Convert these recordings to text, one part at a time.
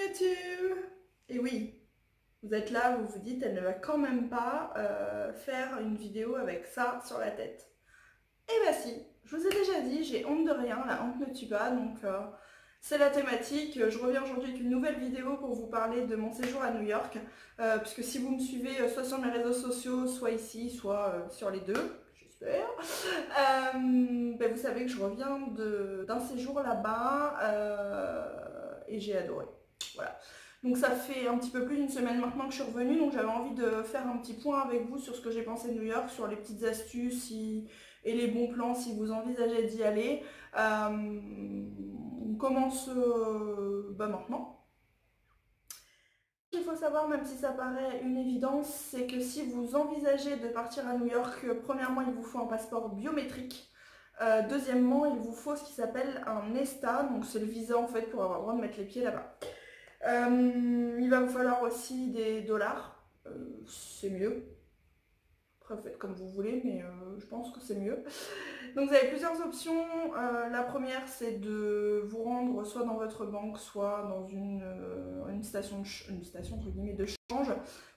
YouTube. Et oui, vous êtes là, vous vous dites, elle ne va quand même pas faire une vidéo avec ça sur la tête. Et bah si, je vous ai déjà dit, j'ai honte de rien, la honte ne tue pas, donc c'est la thématique. Je reviens aujourd'hui avec une nouvelle vidéo pour vous parler de mon séjour à New York, puisque si vous me suivez soit sur mes réseaux sociaux, soit ici, soit sur les deux, j'espère, bah vous savez que je reviens d'un séjour là-bas et j'ai adoré. Voilà. Donc ça fait un petit peu plus d'une semaine maintenant que je suis revenue, donc j'avais envie de faire un petit point avec vous sur ce que j'ai pensé de New York, sur les petites astuces et les bons plans si vous envisagez d'y aller. On commence maintenant. Ce qu'il faut savoir, même si ça paraît une évidence, c'est que si vous envisagez de partir à New York, premièrement il vous faut un passeport biométrique. Deuxièmement, il vous faut ce qui s'appelle un ESTA, donc c'est le visa en fait pour avoir le droit de mettre les pieds là-bas. Il va vous falloir aussi des dollars, c'est mieux. Après vous faites comme vous voulez, mais je pense que c'est mieux. Donc vous avez plusieurs options. La première c'est de vous rendre soit dans votre banque, soit dans une station entre guillemets de change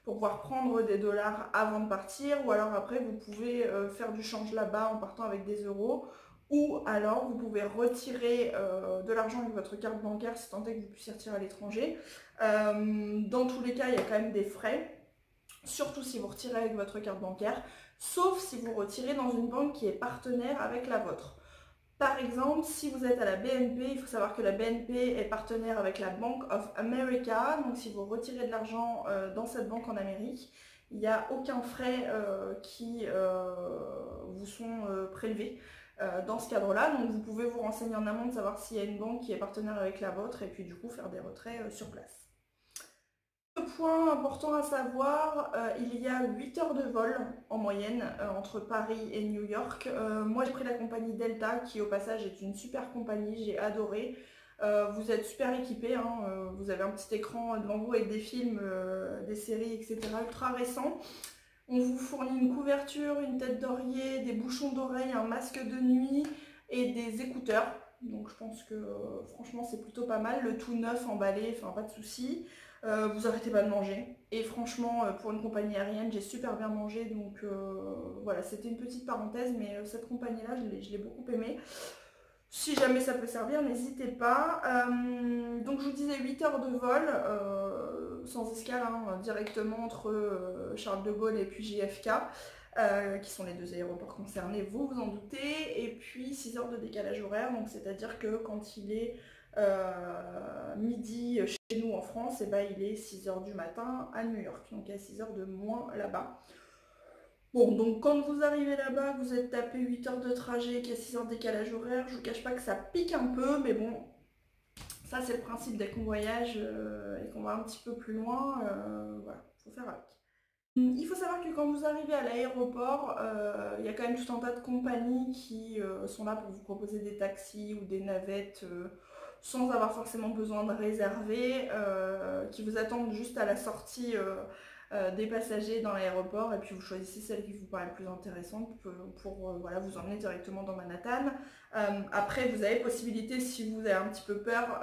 pour pouvoir prendre des dollars avant de partir, ou alors après vous pouvez faire du change là-bas en partant avec des euros. Ou alors vous pouvez retirer de l'argent avec votre carte bancaire si tant est que vous puissiez retirer à l'étranger. Dans tous les cas, il y a quand même des frais, surtout si vous retirez avec votre carte bancaire, sauf si vous retirez dans une banque qui est partenaire avec la vôtre. Par exemple, si vous êtes à la BNP, il faut savoir que la BNP est partenaire avec la Bank of America, donc si vous retirez de l'argent dans cette banque en Amérique, il n'y a aucun frais qui vous sont prélevés dans ce cadre-là. Donc vous pouvez vous renseigner en amont de savoir s'il y a une banque qui est partenaire avec la vôtre et puis du coup faire des retraits sur place. Point important à savoir, il y a 8 heures de vol en moyenne entre Paris et New York. Moi j'ai pris la compagnie Delta qui au passage est une super compagnie, j'ai adoré. Vous êtes super équipés, hein, vous avez un petit écran devant vous avec des films, des séries, etc. ultra récents. On vous fournit une couverture, une tête d'oreiller, des bouchons d'oreille, un masque de nuit et des écouteurs. Donc je pense que franchement c'est plutôt pas mal, le tout neuf emballé, enfin pas de soucis. Vous arrêtez pas de manger. Et franchement pour une compagnie aérienne j'ai super bien mangé, donc voilà, c'était une petite parenthèse, mais cette compagnie là je l'ai beaucoup aimée. Si jamais ça peut servir, n'hésitez pas. Donc je vous disais 8 heures de vol, sans escale, hein, directement entre Charles de Gaulle et puis JFK, qui sont les deux aéroports concernés, vous vous en doutez. Et puis 6 heures de décalage horaire, donc c'est-à-dire que quand il est midi chez nous en France, et ben, il est 6 heures du matin à New York, donc il y a 6 heures de moins là-bas. Bon, donc quand vous arrivez là-bas, vous êtes tapé 8 heures de trajet, qu'il y a 6 heures de décalage horaire, je vous cache pas que ça pique un peu, mais bon, ça c'est le principe dès qu'on voyage et qu'on va un petit peu plus loin, voilà, faut faire avec. Il faut savoir que quand vous arrivez à l'aéroport, il y a quand même tout un tas de compagnies qui sont là pour vous proposer des taxis ou des navettes sans avoir forcément besoin de réserver, qui vous attendent juste à la sortie des passagers dans l'aéroport, et puis vous choisissez celle qui vous paraît le plus intéressante pour voilà, vous emmener directement dans Manhattan. Après vous avez possibilité, si vous avez un petit peu peur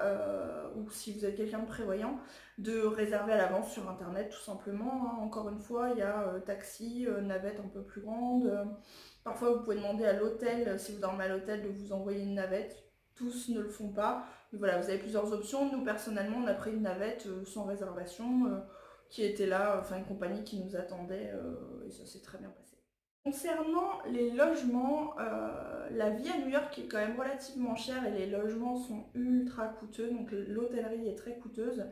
ou si vous êtes quelqu'un de prévoyant, de réserver à l'avance sur internet tout simplement, hein. Encore une fois, il y a taxi, navette un peu plus grande, parfois vous pouvez demander à l'hôtel, si vous dormez à l'hôtel, de vous envoyer une navette. Tous ne le font pas, mais voilà, vous avez plusieurs options. Nous personnellement on a pris une navette sans réservation qui était là, enfin une compagnie qui nous attendait, et ça s'est très bien passé. Concernant les logements, la vie à New York est quand même relativement chère et les logements sont ultra coûteux, donc l'hôtellerie est très coûteuse.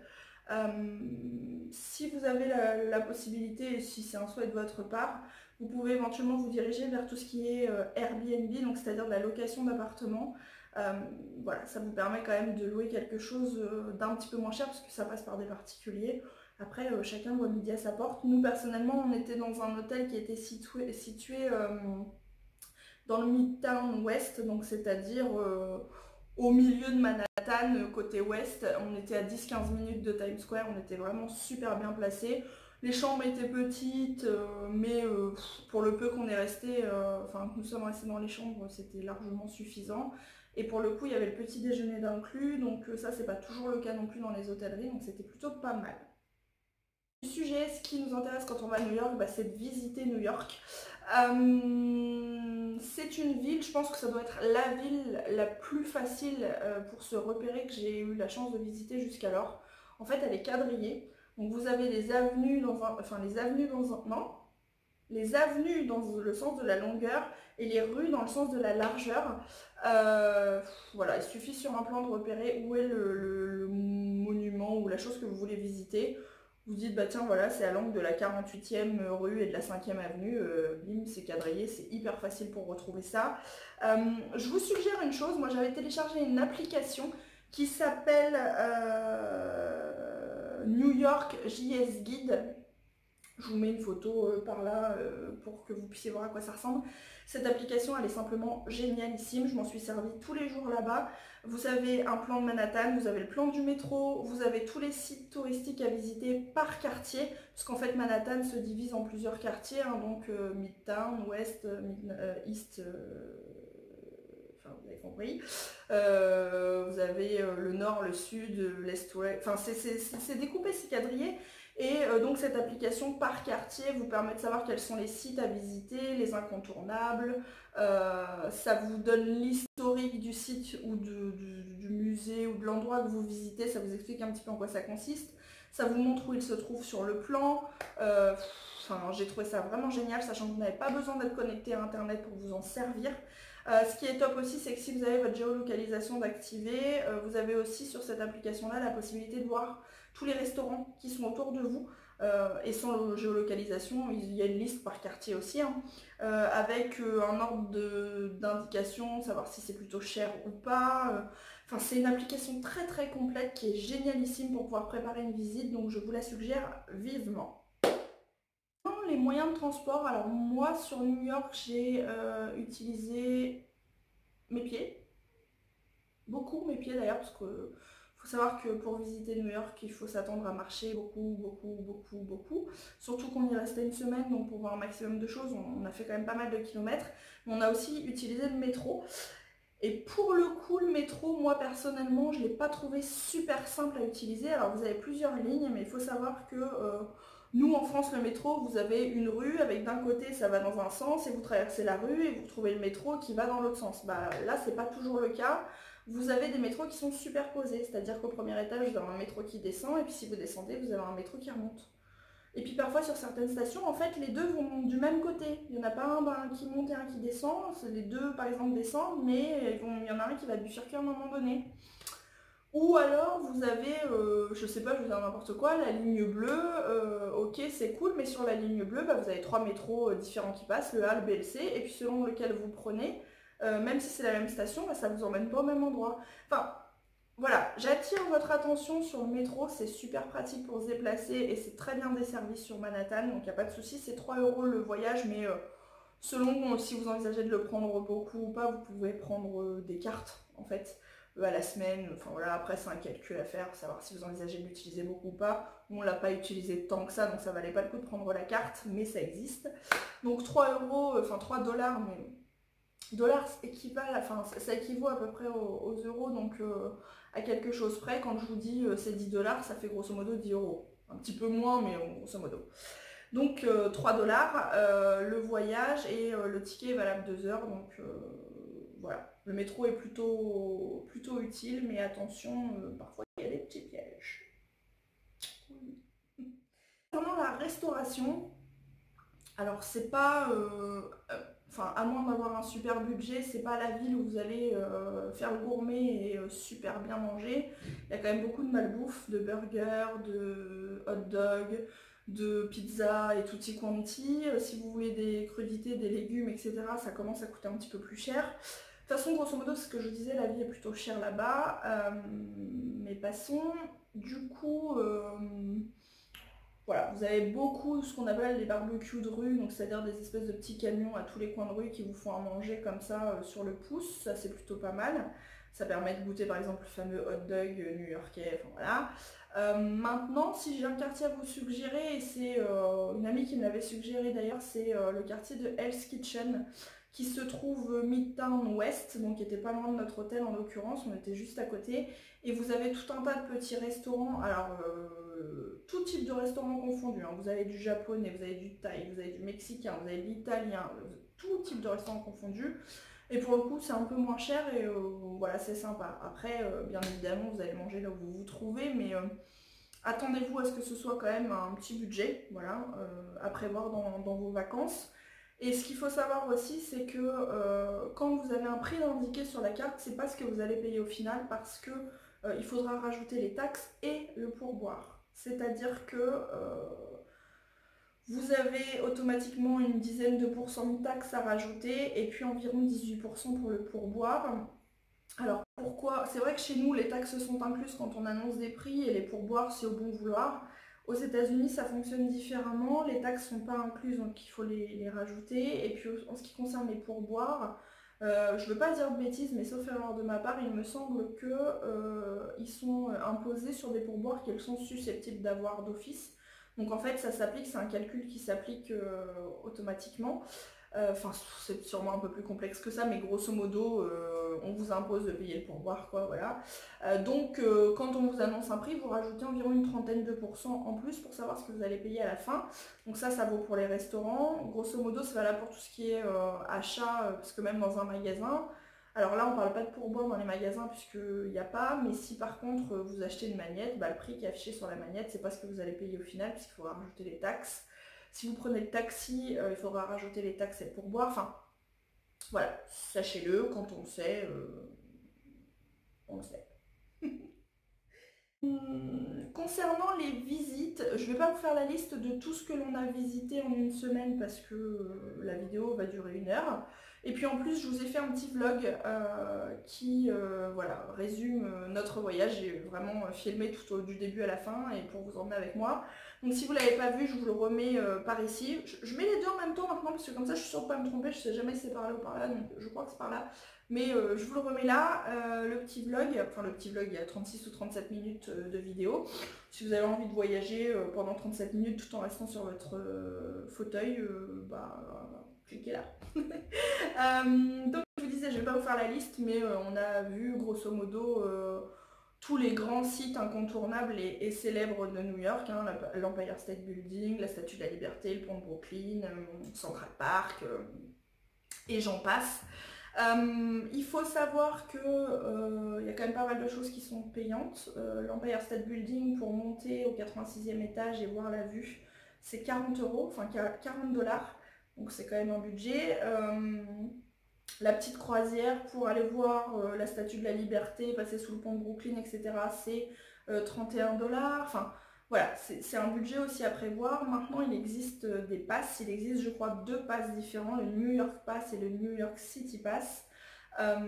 Si vous avez la possibilité, et si c'est un souhait de votre part, vous pouvez éventuellement vous diriger vers tout ce qui est Airbnb, donc c'est-à-dire de la location d'appartements. Voilà, ça vous permet quand même de louer quelque chose d'un petit peu moins cher parce que ça passe par des particuliers. Après, chacun voit midi à sa porte. Nous, personnellement, on était dans un hôtel qui était situé dans le Midtown West, donc c'est-à-dire au milieu de Manhattan, côté ouest. On était à 10-15 minutes de Times Square, on était vraiment super bien placés. Les chambres étaient petites, mais pour le peu qu'on est resté, enfin que nous sommes restés dans les chambres, c'était largement suffisant. Et pour le coup, il y avait le petit déjeuner d'inclus, donc ça c'est pas toujours le cas non plus dans les hôtelleries, donc c'était plutôt pas mal. Le sujet, ce qui nous intéresse quand on va à New York, bah, c'est de visiter New York. C'est une ville, je pense que ça doit être la ville la plus facile pour se repérer que j'ai eu la chance de visiter jusqu'alors. En fait, elle est quadrillée. Donc vous avez les avenues dans un, enfin les avenues dans un, non, les avenues dans le sens de la longueur et les rues dans le sens de la largeur. Voilà, il suffit sur un plan de repérer où est le monument ou la chose que vous voulez visiter. Vous dites, bah tiens, voilà, c'est à l'angle de la 48e rue et de la 5e avenue. Bim, c'est quadrillé, c'est hyper facile pour retrouver ça. Je vous suggère une chose, moi j'avais téléchargé une application qui s'appelle New York JS Guide. Je vous mets une photo par là pour que vous puissiez voir à quoi ça ressemble. Cette application, elle est simplement génialissime. Je m'en suis servi tous les jours là-bas. Vous avez un plan de Manhattan, vous avez le plan du métro, vous avez tous les sites touristiques à visiter par quartier, parce qu'en fait Manhattan se divise en plusieurs quartiers, hein, donc Midtown, West, East, enfin vous avez compris. Vous avez le nord, le sud, l'est, ouest, enfin c'est découpé, c'est quadrillé. Et donc cette application par quartier vous permet de savoir quels sont les sites à visiter, les incontournables. Ça vous donne l'historique du site ou du musée ou de l'endroit que vous visitez. Ça vous explique un petit peu en quoi ça consiste. Ça vous montre où il se trouve sur le plan. Enfin, j'ai trouvé ça vraiment génial, sachant que vous n'avez pas besoin d'être connecté à Internet pour vous en servir. Ce qui est top aussi, c'est que si vous avez votre géolocalisation d'activer, vous avez aussi sur cette application-là la possibilité de voir tous les restaurants qui sont autour de vous. Et sans géolocalisation, il y a une liste par quartier aussi, hein, avec un ordre d'indication, savoir si c'est plutôt cher ou pas. Enfin, c'est une application très très complète qui est génialissime pour pouvoir préparer une visite, donc je vous la suggère vivement. Les moyens de transport, alors moi sur New York j'ai utilisé mes pieds, beaucoup mes pieds d'ailleurs, parce que faut savoir que pour visiter New York il faut s'attendre à marcher beaucoup, surtout qu'on y restait une semaine, donc pour voir un maximum de choses on a fait quand même pas mal de kilomètres, mais on a aussi utilisé le métro. Et pour le coup, le métro, moi personnellement, je ne l'ai pas trouvé super simple à utiliser. Alors vous avez plusieurs lignes, mais il faut savoir que nous en France, le métro, vous avez une rue avec d'un côté ça va dans un sens et vous traversez la rue et vous trouvez le métro qui va dans l'autre sens. Bah, là, c'est pas toujours le cas. Vous avez des métros qui sont superposés, c'est-à-dire qu'au premier étage, vous avez un métro qui descend et puis si vous descendez, vous avez un métro qui remonte. Et puis parfois sur certaines stations, en fait, les deux vont du même côté. Il n'y en a pas un qui monte et un qui descend. Les deux, par exemple, descendent, mais il y en a un qui va bifurquer à un moment donné. Ou alors vous avez, je sais pas, je vous dis n'importe quoi, la ligne bleue, ok c'est cool, mais sur la ligne bleue, bah, vous avez trois métros différents qui passent, le A, le B et le C, et puis selon lequel vous prenez, même si c'est la même station, bah, ça vous emmène pas au même endroit. Enfin, voilà, j'attire votre attention sur le métro, c'est super pratique pour se déplacer et c'est très bien desservi sur Manhattan, donc il n'y a pas de souci, c'est 3 € le voyage, mais selon si vous envisagez de le prendre beaucoup ou pas, vous pouvez prendre des cartes en fait à la semaine, enfin voilà, après c'est un calcul à faire, savoir si vous envisagez de l'utiliser beaucoup ou pas. Nous, on l'a pas utilisé tant que ça, donc ça valait pas le coup de prendre la carte, mais ça existe. Donc 3 €, enfin 3 $, mais dollars enfin ça équivaut à peu près aux euros, donc à quelque chose près. Quand je vous dis c'est 10 $, ça fait grosso modo 10 €. Un petit peu moins, mais grosso modo. Donc 3 $, le voyage et le ticket est valable 2 heures, donc voilà. Le métro est plutôt utile, mais attention, parfois il y a des petits pièges. Concernant la restauration, alors c'est pas... enfin, à moins d'avoir un super budget, c'est pas la ville où vous allez faire le gourmet et super bien manger. Il y a quand même beaucoup de malbouffe, de burgers, de hot dogs, de pizza et tutti quanti. Si vous voulez des crudités, des légumes, etc., ça commence à coûter un petit peu plus cher. De toute façon, grosso modo, c'est ce que je vous disais, la vie est plutôt chère là-bas. Mais passons, du coup... Voilà, vous avez beaucoup ce qu'on appelle des barbecues de rue, donc c'est-à-dire des espèces de petits camions à tous les coins de rue qui vous font à manger comme ça sur le pouce, ça c'est plutôt pas mal. Ça permet de goûter par exemple le fameux hot dog new-yorkais, enfin voilà. Maintenant, si j'ai un quartier à vous suggérer, et c'est une amie qui me l'avait suggéré d'ailleurs, c'est le quartier de Hell's Kitchen, qui se trouve Midtown West, donc qui était pas loin de notre hôtel en l'occurrence, on était juste à côté. Et vous avez tout un tas de petits restaurants, alors tout type de restaurants confondus, hein. Vous avez du japonais, vous avez du thaï, vous avez du mexicain, vous avez de l'italien, tout type de restaurants confondus. Et pour le coup, c'est un peu moins cher et voilà, c'est sympa. Après, bien évidemment, vous allez manger là où vous vous trouvez, mais attendez-vous à ce que ce soit quand même un petit budget, voilà, à prévoir dans vos vacances. Et ce qu'il faut savoir aussi, c'est que quand vous avez un prix indiqué sur la carte, c'est pas ce que vous allez payer au final parce que il faudra rajouter les taxes et le pourboire. C'est-à-dire que vous avez automatiquement une dizaine de pourcents de taxes à rajouter et puis environ 18% pour le pourboire. Alors pourquoi? C'est vrai que chez nous, les taxes sont incluses quand on annonce des prix et les pourboires, c'est au bon vouloir. Aux États-Unis, ça fonctionne différemment. Les taxes ne sont pas incluses, donc il faut les rajouter. Et puis en ce qui concerne les pourboires, je ne veux pas dire de bêtises, mais sauf erreur de ma part, il me semble qu'ils sont imposés sur des pourboires qu'elles sont susceptibles d'avoir d'office. Donc en fait, ça s'applique, c'est un calcul qui s'applique automatiquement. Enfin, c'est sûrement un peu plus complexe que ça, mais grosso modo, on vous impose de payer le pourboire, quoi, voilà. Donc, quand on vous annonce un prix, vous rajoutez environ une trentaine de pourcents en plus pour savoir ce que vous allez payer à la fin. Donc ça vaut pour les restaurants. Grosso modo, c'est valable pour tout ce qui est achat, parce que même dans un magasin, alors là, on parle pas de pourboire dans les magasins puisqu'il n'y a pas, mais si par contre vous achetez une magnette, bah, le prix qui est affiché sur la magnette, c'est pas ce que vous allez payer au final puisqu'il faudra rajouter les taxes. Si vous prenez le taxi, il faudra rajouter les taxes et le pourboire. Enfin, voilà, sachez-le, quand on le sait, on le sait. Concernant les visites, je ne vais pas vous faire la liste de tout ce que l'on a visité en une semaine parce que la vidéo va durer 1 heure. Et puis en plus, je vous ai fait un petit vlog qui voilà, résume notre voyage. J'ai vraiment filmé tout du début à la fin et pour vous emmener avec moi. Donc si vous ne l'avez pas vu, je vous le remets par ici. Je mets les deux en même temps maintenant parce que comme ça, je suis sûre de ne pas me tromper. Je ne sais jamais si c'est par là ou par là, donc je crois que c'est par là. Mais je vous le remets là, le petit vlog, enfin le petit vlog, il y a 36 ou 37 minutes de vidéo. Si vous avez envie de voyager pendant 37 minutes tout en restant sur votre fauteuil, cliquez là. Donc je vous disais, je ne vais pas vous faire la liste, mais on a vu grosso modo tous les grands sites incontournables et célèbres de New York, hein, l'Empire State Building, la Statue de la Liberté, le pont de Brooklyn, Central Park, et j'en passe. Il faut savoir que y a quand même pas mal de choses qui sont payantes. L'Empire State Building, pour monter au 86e étage et voir la vue, c'est 40 euros, enfin 40 dollars. Donc c'est quand même un budget. La petite croisière pour aller voir la Statue de la Liberté, passer sous le pont de Brooklyn, etc. c'est 31 dollars. Enfin, voilà, c'est un budget aussi à prévoir. Maintenant, il existe des passes. Il existe, je crois, 2 passes différents, le New York Pass et le New York City Pass. L'un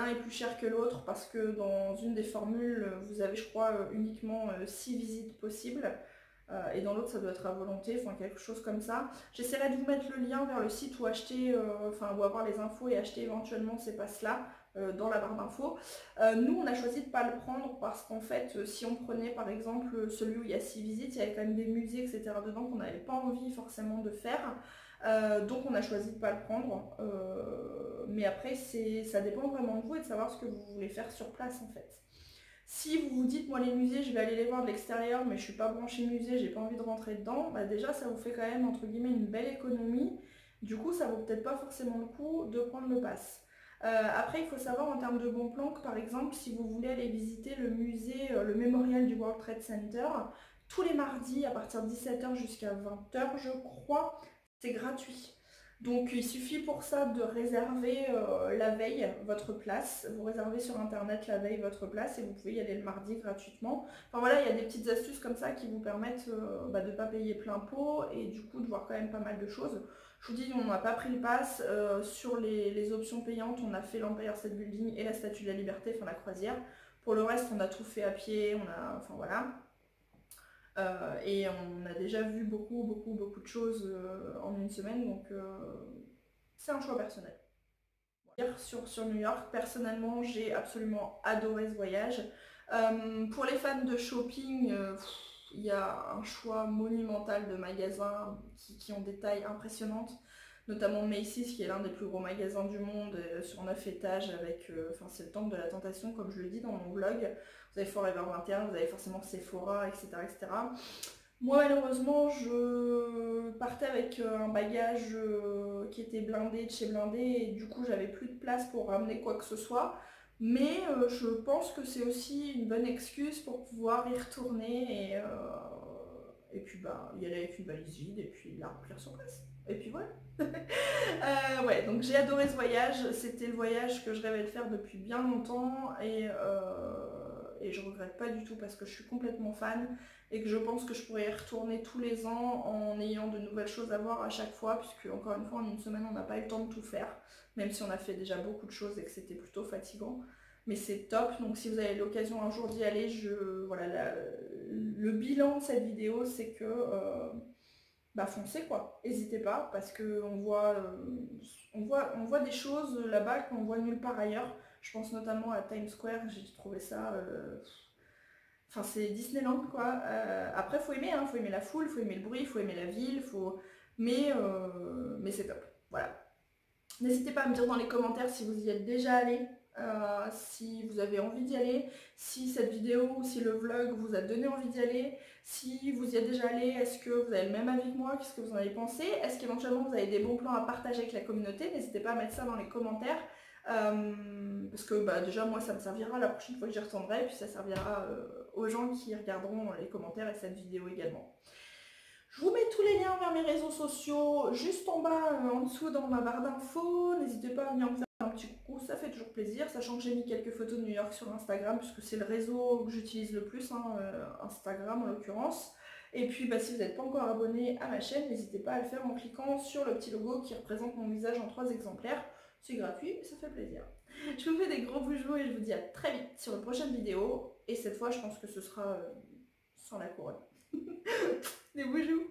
est plus cher que l'autre parce que dans une des formules, vous avez, je crois, uniquement 6 visites possibles. Et dans l'autre, ça doit être à volonté, enfin quelque chose comme ça. J'essaierai de vous mettre le lien vers le site où acheter, ou avoir les infos et acheter éventuellement ces passes-là dans la barre d'infos. Nous, on a choisi de ne pas le prendre parce qu'en fait, si on prenait par exemple celui où il y a 6 visites, il y avait quand même des musées, etc. dedans qu'on n'avait pas envie forcément de faire. Donc on a choisi de ne pas le prendre. Mais après, ça dépend vraiment de vous et de savoir ce que vous voulez faire sur place en fait. Si vous vous dites, moi les musées, je vais aller les voir de l'extérieur, mais je suis pas branchée musée, j'ai pas envie de rentrer dedans, bah déjà ça vous fait quand même entre guillemets une belle économie. Du coup, ça vaut peut-être pas forcément le coup de prendre le pass. Après, il faut savoir en termes de bons plans que par exemple, si vous voulez aller visiter le musée, le mémorial du World Trade Center, tous les mardis à partir de 17h jusqu'à 20h, je crois, c'est gratuit. Donc il suffit pour ça de réserver la veille votre place. Vous réservez sur internet la veille votre place et vous pouvez y aller le mardi gratuitement. Enfin voilà, il y a des petites astuces comme ça qui vous permettent de ne pas payer plein pot et du coup de voir quand même pas mal de choses. Je vous dis, on n'a pas pris le pass. Sur les options payantes, on a fait l'Empire State Building et la Statue de la Liberté, enfin la croisière. Pour le reste, on a tout fait à pied, enfin voilà. Et on a déjà vu beaucoup de choses en une semaine, donc c'est un choix personnel. Sur New York, personnellement, j'ai absolument adoré ce voyage. Pour les fans de shopping, il y a un choix monumental de magasins qui ont des tailles impressionnantes, notamment Macy's qui est l'un des plus gros magasins du monde sur 9 étages avec, enfin c'est le temple de la tentation comme je le dis dans mon vlog. Vous avez Forever 21, vous avez forcément Sephora, etc. etc. Moi malheureusement je partais avec un bagage qui était blindé de chez blindé et du coup j'avais plus de place pour ramener quoi que ce soit. Mais je pense que c'est aussi une bonne excuse pour pouvoir y retourner et puis bah y aller avec une valise vide et puis la remplir sur place. Et puis voilà. Ouais, donc j'ai adoré ce voyage. C'était le voyage que je rêvais de faire depuis bien longtemps et je regrette pas du tout parce que je suis complètement fan et que je pense que je pourrais y retourner tous les ans en ayant de nouvelles choses à voir à chaque fois puisque encore une fois en une semaine on n'a pas eu le temps de tout faire même si on a fait déjà beaucoup de choses et que c'était plutôt fatigant. Mais c'est top, donc si vous avez l'occasion un jour d'y aller, voilà, le bilan de cette vidéo c'est que bah foncez quoi, n'hésitez pas parce que on voit des choses là-bas qu'on voit nulle part ailleurs. Je pense notamment à Times Square, j'ai trouvé ça enfin c'est Disneyland quoi. Après faut aimer, hein, faut aimer la foule, faut aimer le bruit, faut aimer la ville, mais c'est top. Voilà. N'hésitez pas à me dire dans les commentaires si vous y êtes déjà allé, si vous avez envie d'y aller, si cette vidéo ou si le vlog vous a donné envie d'y aller, si vous y êtes déjà allé, est-ce que vous avez le même avis que moi, qu'est-ce que vous en avez pensé, est-ce qu'éventuellement vous avez des bons plans à partager avec la communauté, n'hésitez pas à mettre ça dans les commentaires, parce que bah, déjà moi ça me servira la prochaine fois que j'y retournerai, et puis ça servira aux gens qui regarderont les commentaires et cette vidéo également. Je vous mets tous les liens vers mes réseaux sociaux juste en bas, en dessous dans ma barre d'infos. N'hésitez pas à venir me faire un petit coucou, ça fait toujours plaisir. Sachant que j'ai mis quelques photos de New York sur Instagram, puisque c'est le réseau que j'utilise le plus, hein, Instagram en l'occurrence. Et puis bah, si vous n'êtes pas encore abonné à ma chaîne, n'hésitez pas à le faire en cliquant sur le petit logo qui représente mon visage en 3 exemplaires. C'est gratuit et ça fait plaisir. Je vous fais des gros bisous et je vous dis à très vite sur une prochaine vidéo. Et cette fois, je pense que ce sera sans la couronne. Des bisous.